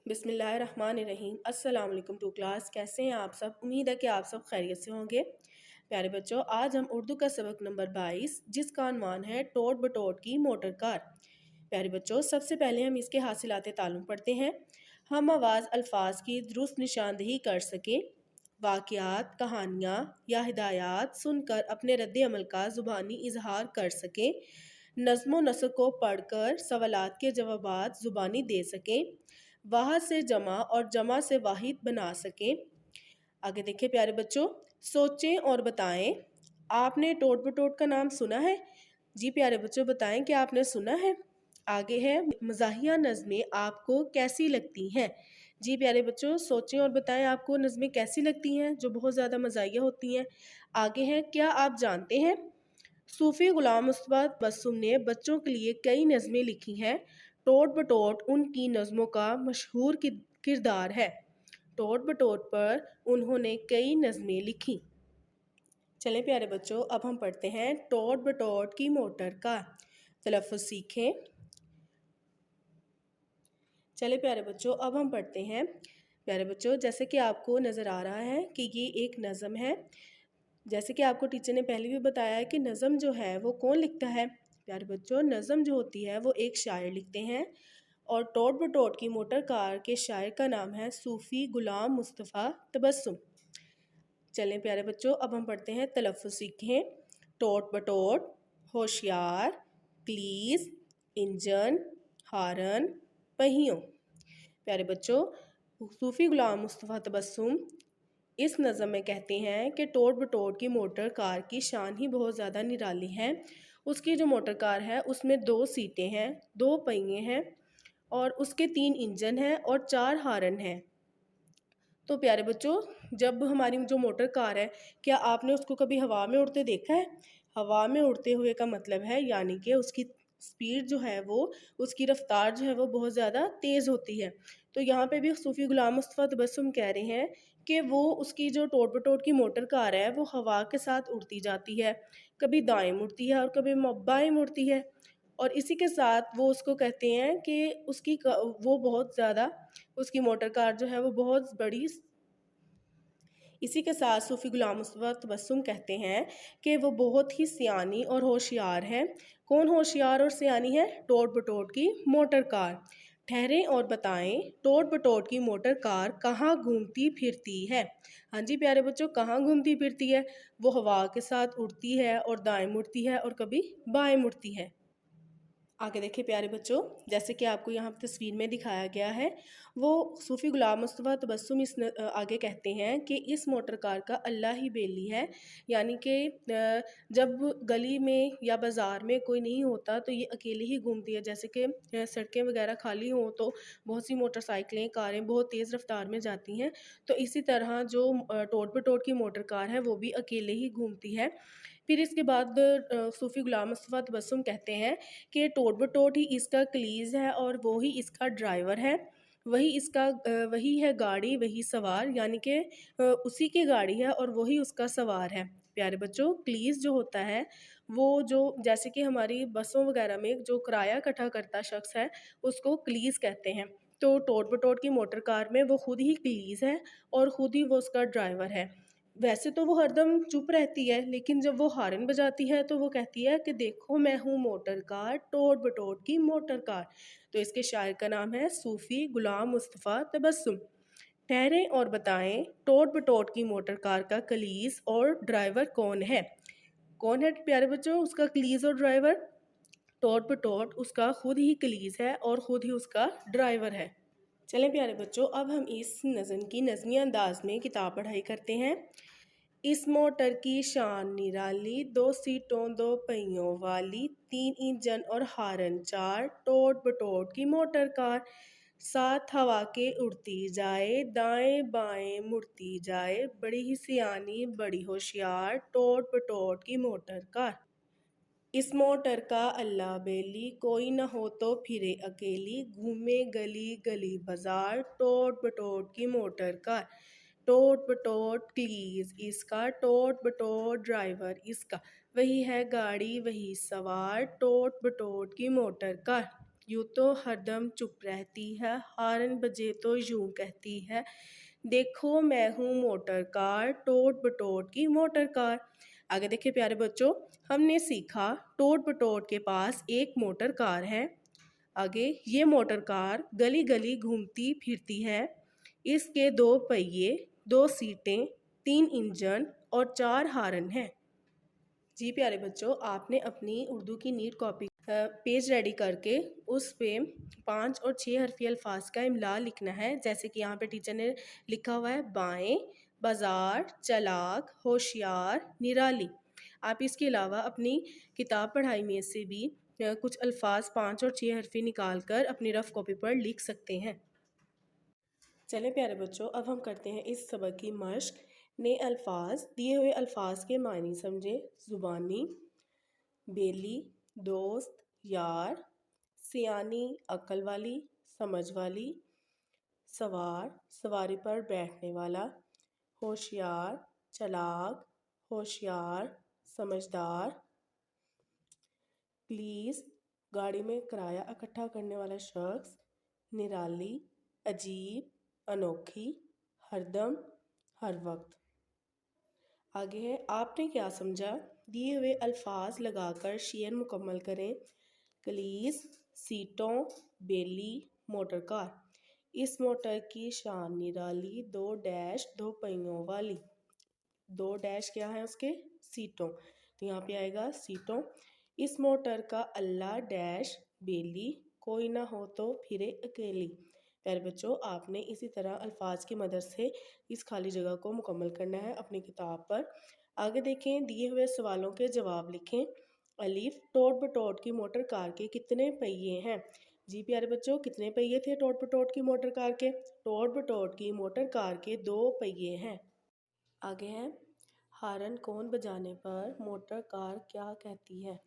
बिस्मिल्लाहिर्रहमानिर्रहीम। अस्सलाम वालेकुम टू क्लास। कैसे हैं आप सब? उम्मीद है कि आप सब खैरियत से होंगे। प्यारे बच्चों, आज हम उर्दू का सबक नंबर 22 जिसका अनवान है टोट बटोट की मोटर कार। प्यारे बच्चों, सबसे पहले हम इसके हासिलात ताल्लुम पढ़ते हैं। हम आवाज़ अल्फाज की दुरुस्त निशानदही कर सकें, वाक़यात, कहानियाँ या हिदायत सुनकर अपने रद्द अमल का ज़ुबानी इजहार कर सकें, नज़्म नस्र को पढ़कर सवालात के जवाबात ज़ुबानी दे सकें, वाहद से जमा और जमा से वाहिद बना सकें। आगे देखिए प्यारे बच्चों, सोचें और बताएं। आपने टोट बटोट का नाम सुना है? जी प्यारे बच्चों, बताएं कि आपने सुना है। आगे है मज़ाहिया नज़में आपको कैसी लगती हैं? जी प्यारे बच्चों, सोचें और बताएं आपको नज़में कैसी लगती हैं जो बहुत ज़्यादा मज़ाहिया होती हैं। आगे है, क्या आप जानते हैं सूफ़ी ग़ुलाम मुस्तफ़ा तबस्सुम ने बच्चों के लिए कई नज़में लिखी हैं। टोट बटोट उनकी नज़मों का मशहूर किरदार है। टोट बटोट पर उन्होंने कई नज़में लिखी। चलें प्यारे बच्चों, अब हम पढ़ते हैं टोट बटोट की मोटर का तलफ़्फ़ुज़ सीखें। चले प्यारे बच्चों, अब हम पढ़ते हैं। प्यारे बच्चों, जैसे कि आपको नज़र आ रहा है कि ये एक नज़म है। जैसे कि आपको टीचर ने पहले भी बताया है कि नज़म जो है वो कौन लिखता है। प्यारे बच्चों, नज़म जो होती है वो एक शायर लिखते हैं और टोट बटोट की मोटर कार के शायर का नाम है सूफ़ी ग़ुलाम मुस्तफ़ा तबस्सुम। चलें प्यारे बच्चों, अब हम पढ़ते हैं तलफ़्फ़ुज़ सीखें। टोट बटोट, होशियार, प्लीज़, इंजन, हारन, पहियों। प्यारे बच्चों, सूफ़ी ग़ुलाम मुस्तफ़ा तबस्सुम इस नज़म में कहते हैं कि टोट बटोट की मोटर कार की शान ही बहुत ज़्यादा निराली है। उसकी जो मोटर कार है उसमें 2 सीटें हैं, 2 पहिए हैं और उसके 3 इंजन हैं और 4 हारन हैं। तो प्यारे बच्चों, जब हमारी जो मोटर कार है, क्या आपने उसको कभी हवा में उड़ते देखा है? हवा में उड़ते हुए का मतलब है यानी कि उसकी स्पीड जो है वो, उसकी रफ्तार जो है वो बहुत ज़्यादा तेज़ होती है। तो यहाँ पे भी सूफ़ी ग़ुलाम मुस्तफ़ा तबस्सुम कह रहे हैं कि वो उसकी जो टोट बटोट की मोटर कार है वो हवा के साथ उड़ती जाती है, कभी दाएं मुड़ती है और कभी बाएं मुड़ती है। और इसी के साथ वो उसको कहते हैं कि वो बहुत ज़्यादा, उसकी मोटर कार जो है वो बहुत बड़ी। इसी के साथ सूफ़ी ग़ुलाम मुस्तफ़ा तबस्सुम कहते हैं कि वो बहुत ही सियानी और होशियार है। कौन होशियार और सियानी है? टोट बटोट की मोटर कार। ठहरें और बताएं, टोट बटोट की मोटर कार कहाँ घूमती फिरती है? हाँ जी प्यारे बच्चों, कहाँ घूमती फिरती है? वो हवा के साथ उड़ती है और दाएं मुड़ती है और कभी बाएं मुड़ती है। आगे देखिए प्यारे बच्चों, जैसे कि आपको यहाँ तस्वीर में दिखाया गया है, वो सूफ़ी ग़ुलाम मुस्तफ़ा तबस्सुम आगे कहते हैं कि इस मोटर कार का अल्लाह ही बेली है। यानी कि जब गली में या बाज़ार में कोई नहीं होता तो ये अकेले ही घूमती है। जैसे कि सड़कें वगैरह खाली हों तो बहुत सी मोटरसाइकिलें, कारें बहुत तेज़ रफ्तार में जाती हैं। तो इसी तरह जो टोट बटोट की मोटर कार है वो भी अकेले ही घूमती है। फिर इसके बाद सूफ़ी ग़ुलाम मुस्तफ़ा तबस्सुम कहते हैं कि टोट बटोट ही इसका कलीज़ है और वो ही इसका ड्राइवर है। वही है गाड़ी, वही सवार, यानी कि उसी की गाड़ी है और वही उसका सवार है। प्यारे बच्चों, कलीज़ जो होता है वो जो जैसे कि हमारी बसों वगैरह में जो किराया इकट्ठा करता शख्स है उसको कलीज़ कहते हैं। तो टोट बटोट की मोटर कार में वो खुद ही कलीज़ है और खुद ही वो उसका ड्राइवर है। वैसे तो वो हरदम चुप रहती है, लेकिन जब वो हॉर्न बजाती है तो वो कहती है कि देखो मैं हूँ मोटर कार, टोट बटोट की मोटर कार। तो इसके शायर का नाम है सूफ़ी ग़ुलाम मुस्तफ़ा तबस्सुम। ठहरें और बताएं, टोट बटोट की मोटर कार का कलीस और ड्राइवर कौन है? कौन है प्यारे बच्चों उसका कलीस और ड्राइवर? टोट बटोट उसका खुद ही कलीस है और खुद ही उसका ड्राइवर है। चलें प्यारे बच्चों, अब हम इस नज़म की नज़मी अंदाज में किताब पढ़ाई करते हैं। इस मोटर की शान निराली, 2 सीटों 2 पहियों वाली, 3 इंजन और हारन 4, टोट बटोट की मोटर कार, 7 हवा के उड़ती जाए, दाएं बाएं मुड़ती जाए, बड़ी ही सियानी बड़ी होशियार, टोट बटोट की मोटर कार। इस मोटर का अल्लाह बेली, कोई न हो तो फिरे अकेली, घूमे गली गली बाजार, टोट बटोट की मोटर कार। टोट बटोट प्लीज इसका, टोट बटोट ड्राइवर इसका, वही है गाड़ी वही सवार, टोट बटोट की मोटर कार। यूँ तो हरदम चुप रहती है, हॉर्न बजे तो यूँ कहती है, देखो मैं हूँ मोटर कार, टोट बटोट की मोटर कार। आगे देखिए प्यारे बच्चों, हमने सीखा टोट बटोट के पास एक मोटर कार है। आगे ये मोटर कार गली गली घूमती फिरती है। इसके 2 पहिए, 2 सीटें, 3 इंजन और 4 हॉर्न हैं। जी प्यारे बच्चों, आपने अपनी उर्दू की नीट कॉपी पेज रेडी करके उस पे 5 और 6 हरफी अल्फाज का इमला लिखना है। जैसे कि यहाँ पे टीचर ने लिखा हुआ है बाएं, बाजार, चालाक, होशियार, निराली। आप इसके अलावा अपनी किताब पढ़ाई में से भी कुछ अल्फाज 5 और 6 हरफी निकाल कर अपनी रफ कॉपी पर लिख सकते हैं। चलें प्यारे बच्चों, अब हम करते हैं इस सबक की मश्क। नए अल्फाज, दिए हुए अल्फाज के मानी समझें। ज़ुबानी, बेली, दोस्त, यार, सियानी, अक्ल वाली, समझ वाली, सवार, सवारी पर बैठने वाला, होशियार, चालाक, होशियार, समझदार, प्लीज़, गाड़ी में किराया इकट्ठा करने वाला शख्स, निराली, अजीब, अनोखी, हरदम, हर वक्त। आगे है आपने क्या समझा। दिए हुए अल्फाज लगाकर शेर मुकम्मल करें। कलीस, सीटों, बेली, मोटर कार। इस मोटर की शान निराली, 2 डैश 2 पहियों वाली। 2 डैश क्या है उसके, सीटों, तो यहाँ पे आएगा सीटों। इस मोटर का अल्लाह डैश बेली, कोई ना हो तो फिरे अकेली। प्यारे बच्चों, आपने इसी तरह अल्फाज की मदद से इस खाली जगह को मुकम्मल करना है अपनी किताब पर। आगे देखें, दिए हुए सवालों के जवाब लिखें। अलीफ, टोट बटोट की मोटर कार के कितने पहिए हैं। जी प्यारे बच्चों, कितने पहिए थे टोट बटोट की मोटर कार के। टोट बटोट की मोटर कार के 2 पहिए हैं। आगे है, हॉर्न कौन बजाने पर मोटर कार क्या कहती है।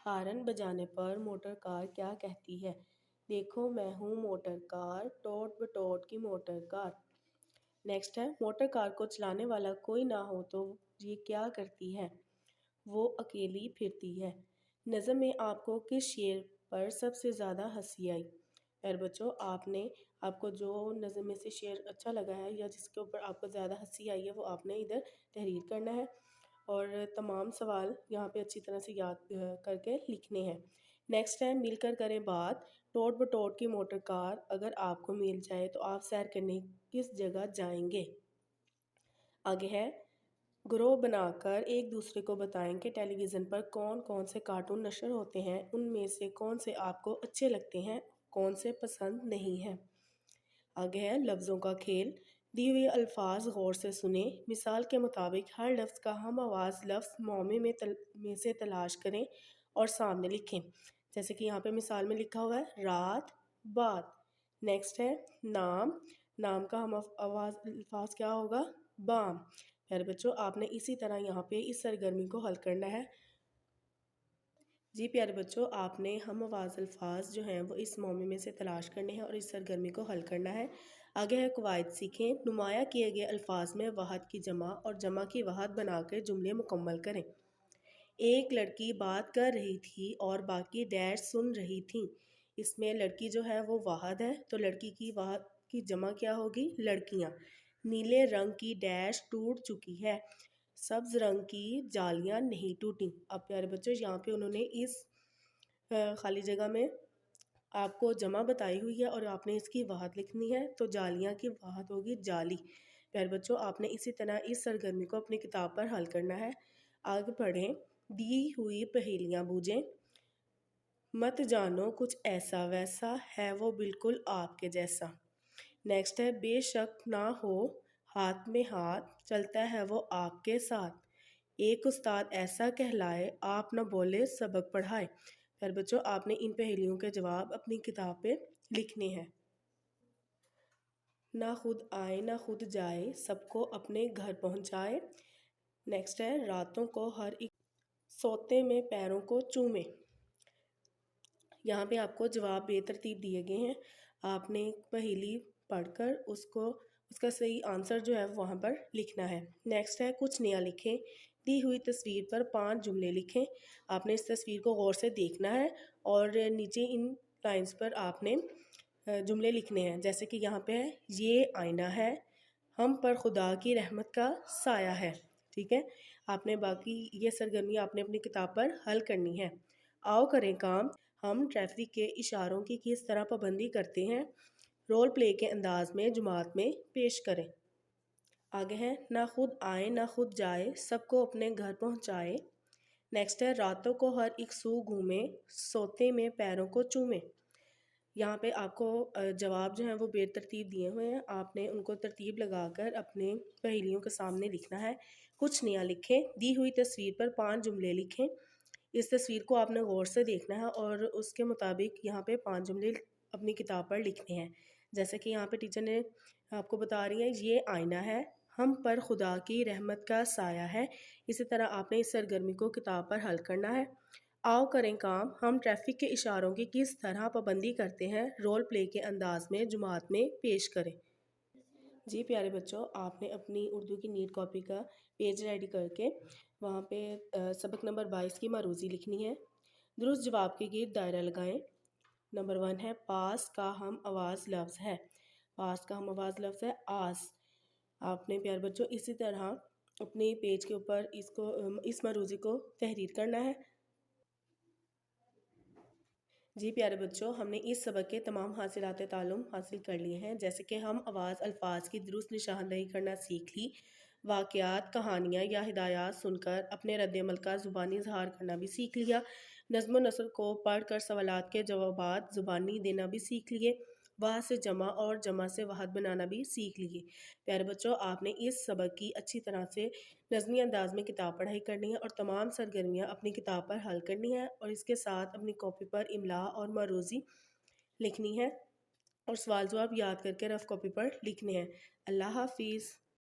हॉर्न बजाने पर मोटर कार क्या कहती है। देखो मैं हूँ मोटर कार, टोट बटोट की मोटर कार। नेक्स्ट है, मोटर कार को चलाने वाला कोई ना हो तो ये क्या करती है। वो अकेली फिरती है। नज़म में आपको किस शेर पर सबसे ज़्यादा हंसी आई। यार बच्चों, आपको जो नज़म में से शेर अच्छा लगा है या जिसके ऊपर आपको ज़्यादा हंसी आई है वो आपने इधर तहरीर करना है और तमाम सवाल यहाँ पे अच्छी तरह से याद करके लिखने हैं। नेक्स्ट है, मिलकर करें बात। टोट बटोट की मोटर कार अगर आपको मिल जाए तो आप सैर करने किस जगह जाएंगे। आगे है, ग्रुप बनाकर एक दूसरे को बताएं कि टेलीविज़न पर कौन कौन से कार्टून नशर होते हैं, उनमें से कौन से आपको अच्छे लगते हैं, कौन से पसंद नहीं हैं। आगे है, लफ्ज़ों का खेल। दिए हुए अल्फाज गौर से सुने। मिसाल के मुताबिक हर लफ्ज़ का हम आवाज़ लफ्ज़ मौमे में से तलाश करें और सामने लिखें। जैसे कि यहाँ पे मिसाल में लिखा हुआ है रात, बात। नेक्स्ट है, नाम, नाम का हम आवाज़ अल्फाज क्या होगा, बाम। प्यारे बच्चों, आपने इसी तरह यहाँ पे इस सरगर्मी को हल करना है। जी प्यारे बच्चों, आपने हम आवाज़ अल्फाज जो हैं वो इस मौमे में से तलाश करने हैं और इस सरगर्मी को हल करना है। आगे है, कवायद सीखें। नुमाया किए गए अल्फाज में वाहद की जमा और जमा की वाहद बनाकर जुमले मुकम्मल करें। एक लड़की बात कर रही थी और बाकी डैश सुन रही थी। इसमें लड़की जो है वो वाहद है, तो लड़की की वाहद की जमा क्या होगी, लड़कियाँ। नीले रंग की डैश टूट चुकी है, सब्ज रंग की जालियाँ नहीं टूटी। अब प्यारे बच्चों, यहाँ पे उन्होंने इस खाली जगह में आपको जमा बताई हुई है और आपने इसकी वाहद लिखनी है, तो जालियाँ की वाहद होगी जाली। प्यारे बच्चों, आपने इसी तरह इस सरगर्मी को अपनी किताब पर हल करना है। आगे पढ़ें। दी हुई पहेलियाँ बूझें। मत जानो कुछ ऐसा वैसा है वो बिल्कुल आपके जैसा। नेक्स्ट है, बेशक ना हो हाथ में हाथ चलता है वो आपके साथ। एक उस्ताद ऐसा कहलाए आप न बोले सबक पढ़ाए। फिर बच्चों, आपने इन पहेलियों के जवाब अपनी किताब पे लिखने हैं। ना खुद आए ना खुद जाए, सबको अपने घर पहुंचाए। नेक्स्ट है, रातों को हर एक सोते में पैरों को चूमे। यहाँ पे आपको जवाब बेतरतीब दिए गए हैं। आपने पहेली पढ़कर उसका सही आंसर जो है वहाँ पर लिखना है। नेक्स्ट है, कुछ नया लिखें। दी हुई तस्वीर पर 5 जुमले लिखें। आपने इस तस्वीर को गौर से देखना है और नीचे इन لائنس پر آپ نے جملے لکھنے ہیں، جیسے کہ یہاں پہ ہے یہ آئینہ ہے، ہم پر خدا کی رحمت کا سایہ ہے. ٹھیک ہے، آپ نے باقی یہ سرگرمی آپ نے اپنی کتاب پر حل کرنی ہے. آؤ کریں کام، ہم ٹریفک کے اشاروں کی کس طرح پابندی کرتے ہیں، رول پلے کے انداز میں جماعت میں پیش کریں. آگے ہے نہ خود آئے نہ خود جائے، سب کو اپنے گھر پہنچائے. نیکسٹ ہے راتوں کو ہر ایک سو گھومے، سوتے میں پیروں کو چومے. یہاں پہ آپ کو جواب جو ہیں وہ بے ترتیب دیے ہوئے ہیں، آپ نے ان کو ترتیب لگا کر اپنے پہیلیوں کے سامنے لکھنا ہے. کچھ نیا لکھیں، دی ہوئی تصویر پر 5 جملے لکھیں. اس تصویر کو آپ نے غور سے دیکھنا ہے اور اس کے مطابق یہاں پہ 5 جملے اپنی کتاب پر لکھنے ہیں. جیسے کہ یہاں پہ ٹیچر نے آپ کو بتا رہی ہیں یہ آئینہ ہے، ہم پر خدا کی رحمت کا سایہ ہے. اسی طرح آپ نے اس سرگرمی کو کتاب پر حل کرنا ہے. آؤ کریں کام، ہم ٹریفک کے اشاروں کی کس طرح پابندی کرتے ہیں، رول پلے کے انداز میں جماعت میں پیش کریں. جی پیارے بچوں، آپ نے اپنی اردو کی نیٹ کاپی کا پیج ریڈی کر کے وہاں پہ سبق نمبر 22 کی معروضی لکھنی ہے. درست جواب کے گرد دائرہ لگائیں. نمبر 1 ہے پاس کا ہم آواز لفظ ہے. پاس کا ہم آواز لفظ ہے آس. آپ نے پیارے بچوں اسی طرح اپنے پیج کے اوپر اس معروضی کو تحریر کرنا ہے. جی پیارے بچوں، ہم نے اس سبق کے تمام حاصلات تعلم حاصل کر لیے ہیں، جیسے کہ ہم آواز الفاظ کی درست نشاندہی کرنا سیکھ لی، واقعات، کہانیاں یا ہدایات سن کر اپنے رد عمل کا زبانی اظہار کرنا بھی سیکھ لیا، نظم و نثر کو پڑھ کر سوالات کے جوابات زبانی دینا بھی سیکھ لیے، واحد سے جمع اور جمع سے واحد بنانا بھی سیکھ لیے. پیارے بچوں، آپ نے اس سبق کی اچھی طرح سے نظمی انداز میں کتاب پڑھائی کرنی ہے اور تمام سرگرمیاں اپنی کتاب پر حل کرنی ہے اور اس کے ساتھ اپنی کاپی پر املا اور معروضی لکھنی ہے اور سوال جواب یاد کر کے رف کاپی پر لکھنے ہیں. اللہ حافظ.